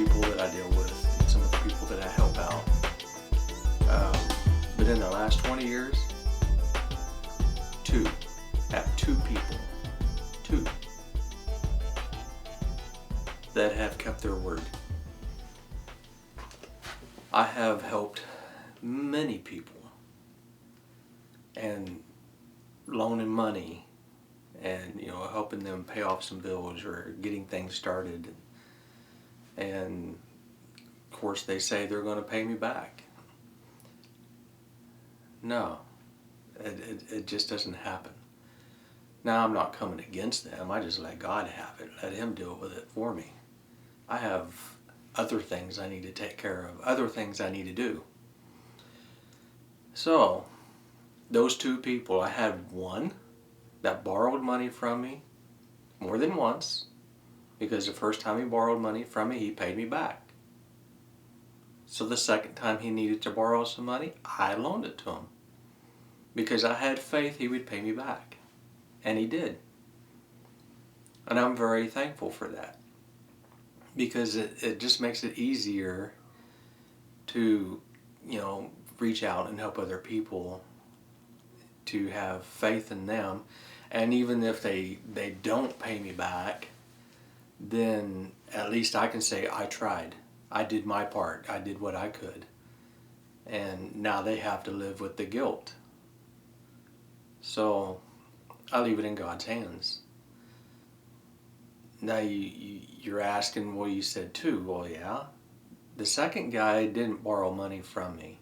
people that I deal with, and some of the people that I help out. But in the last 20 years, two people, two, that have kept their word. I have helped many people and loaning money and helping them pay off some bills or getting things started, and of course they say they're going to pay me back. No, it just doesn't happen. Now, I'm not coming against them. I just let God have it. Let Him deal with it for me. I have other things I need to take care of, other things I need to do. So, those two people, I had one that borrowed money from me more than once, because the first time he borrowed money from me, he paid me back. So the second time he needed to borrow some money, I loaned it to him, because I had faith he would pay me back. And he did. And I'm very thankful for that, because it just makes it easier to, reach out and help other people, to have faith in them. And even if they don't pay me back, then at least I can say I tried. I did my part. I did what I could. And now they have to live with the guilt. So I leave it in God's hands. Now you're asking, well, you said two. Well, yeah. The second guy didn't borrow money from me.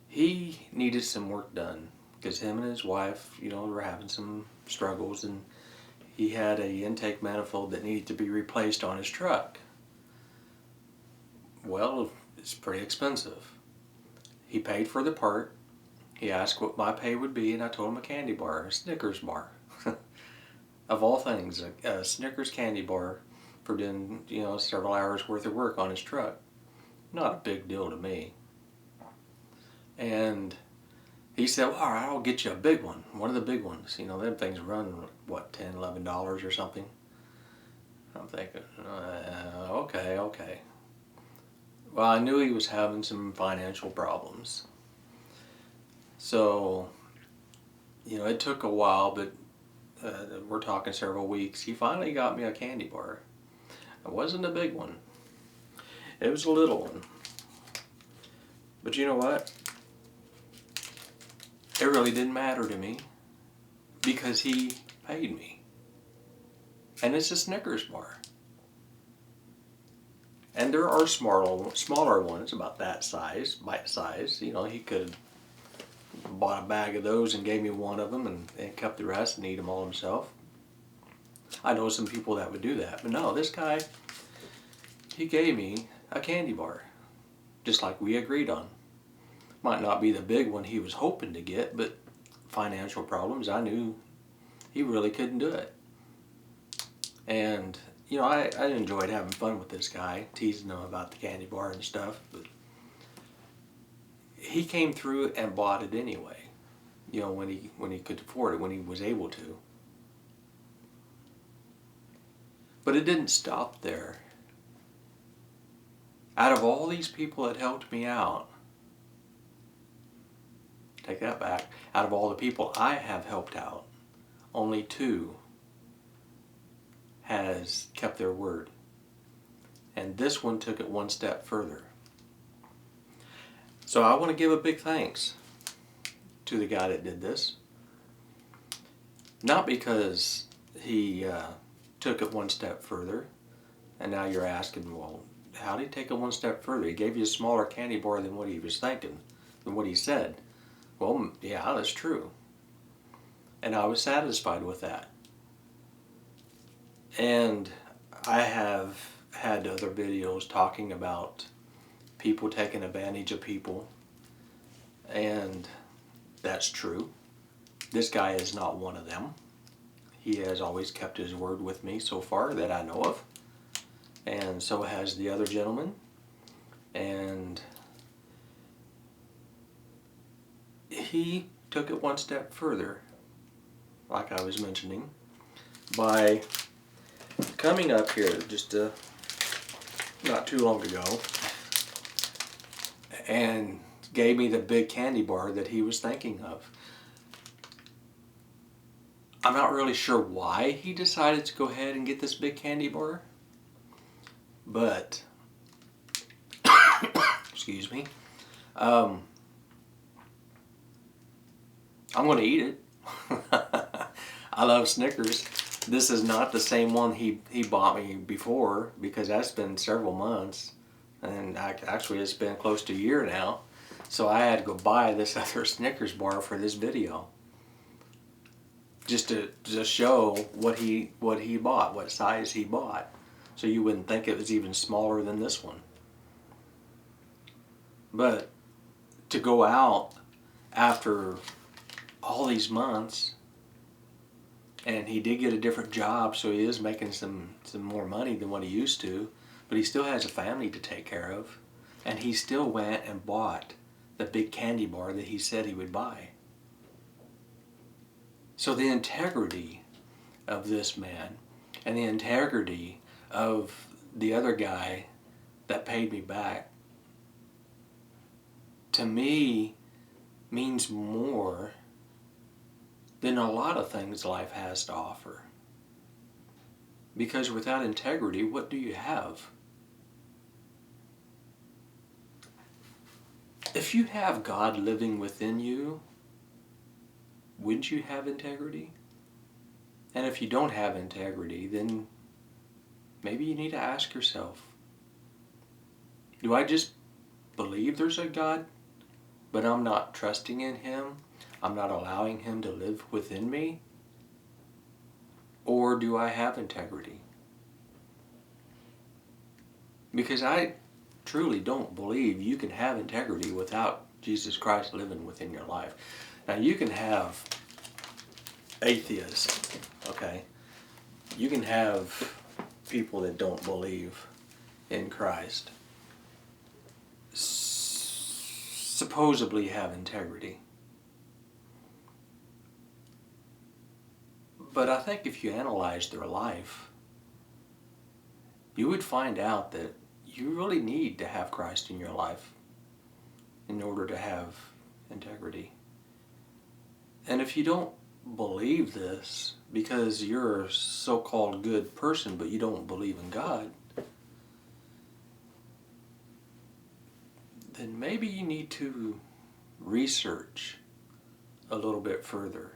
He needed some work done, because him and his wife, were having some struggles, and he had a intake manifold that needed to be replaced on his truck. Well, it's pretty expensive. He paid for the part. He asked what my pay would be, and I told him a candy bar, a Snickers bar. Of all things, a Snickers candy bar for doing, several hours worth of work on his truck. Not a big deal to me. And he said, well, all right, I'll get you a big one of the big ones. Them things run, what, $10, $11 or something? I'm thinking, okay. Well, I knew he was having some financial problems. So, it took a while, but we're talking several weeks. He finally got me a candy bar. It wasn't a big one. It was a little one. But you know what? It really didn't matter to me, because he paid me. And it's a Snickers bar. And there are smaller ones about that size, bite size. He could have bought a bag of those and gave me one of them and kept the rest and eat them all himself. I know some people that would do that. But no, this guy, he gave me a candy bar, just like we agreed on. Might not be the big one he was hoping to get, but financial problems, I knew he really couldn't do it. And, I enjoyed having fun with this guy, teasing him about the candy bar and stuff, but he came through and bought it anyway, when he could afford it, when he was able to. But it didn't stop there. Out of all these people that helped me out, take that back, out of all the people I have helped out, only two has kept their word. And this one took it one step further. So I want to give a big thanks to the guy that did this. Not because he took it one step further, and now you're asking, well, how did he take it one step further? He gave you a smaller candy bar than what he was thinking, than what he said. Well, yeah, that's true. And I was satisfied with that. And I have had other videos talking about people taking advantage of people. And that's true. This guy is not one of them. He has always kept his word with me so far that I know of. And so has the other gentleman. And he took it one step further, like I was mentioning, by coming up here, just not too long ago and gave me the big candy bar that he was thinking of. I'm not really sure why he decided to go ahead and get this big candy bar, but excuse me, I'm going to eat it. I love Snickers. This is not the same one he bought me before, because that's been several months, and actually it's been close to a year now. So I had to go buy this other Snickers bar for this video, just to show what he bought, what size he bought, so you wouldn't think it was even smaller than this one. But to go out after all these months, and he did get a different job, so he is making some more money than what he used to, but he still has a family to take care of, and he still went and bought the big candy bar that he said he would buy. So the integrity of this man and the integrity of the other guy that paid me back, to me, means more than a lot of things life has to offer. Because without integrity, what do you have? If you have God living within you, wouldn't you have integrity? And if you don't have integrity, then maybe you need to ask yourself, do I just believe there's a God, but I'm not trusting in Him? I'm not allowing Him to live within me? Or do I have integrity? Because I truly don't believe you can have integrity without Jesus Christ living within your life. Now, you can have atheists, okay? You can have people that don't believe in Christ supposedly have integrity. But I think if you analyze their life, you would find out that you really need to have Christ in your life in order to have integrity. And if you don't believe this because you're a so-called good person but you don't believe in God, then maybe you need to research a little bit further.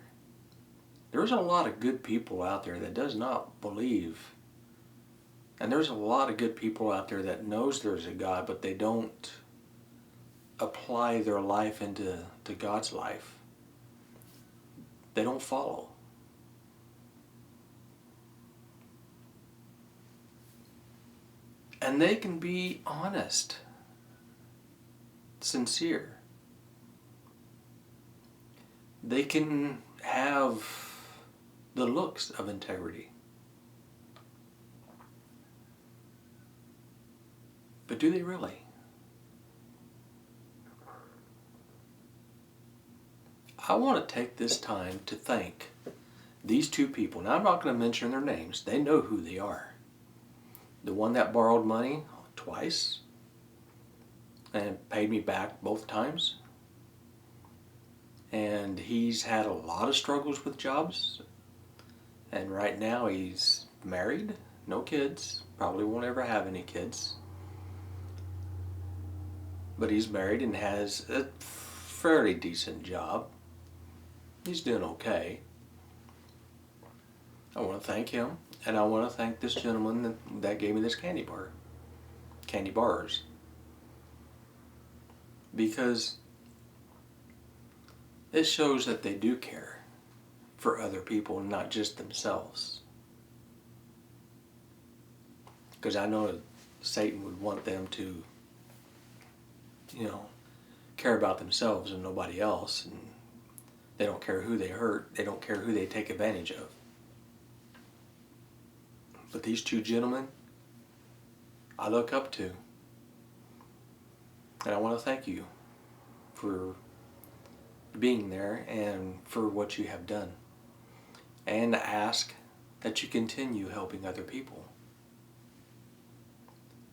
There's a lot of good people out there that does not believe. And there's a lot of good people out there that knows there's a God, but they don't apply their life into God's life. They don't follow. And they can be honest, sincere. They can have the looks of integrity. But do they really? I want to take this time to thank these two people. Now, I'm not going to mention their names. They know who they are. The one that borrowed money twice and paid me back both times. And he's had a lot of struggles with jobs. And right now he's married, no kids, probably won't ever have any kids. But he's married and has a fairly decent job. He's doing okay. I want to thank him, and I want to thank this gentleman that gave me this candy bars. Because it shows that they do care for other people and not just themselves. Because I know Satan would want them to, care about themselves and nobody else. And they don't care who they hurt. They don't care who they take advantage of. But these two gentlemen, I look up to. And I want to thank you for being there and for what you have done. And ask that you continue helping other people.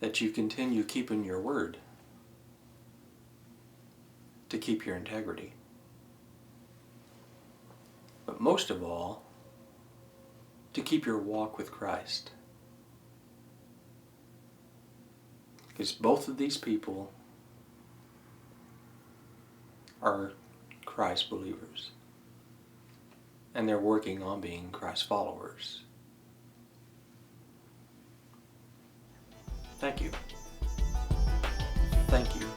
that you continue keeping your word, to keep your integrity. But most of all, to keep your walk with Christ. Because both of these people are Christ believers. And they're working on being Christ followers. Thank you. Thank you.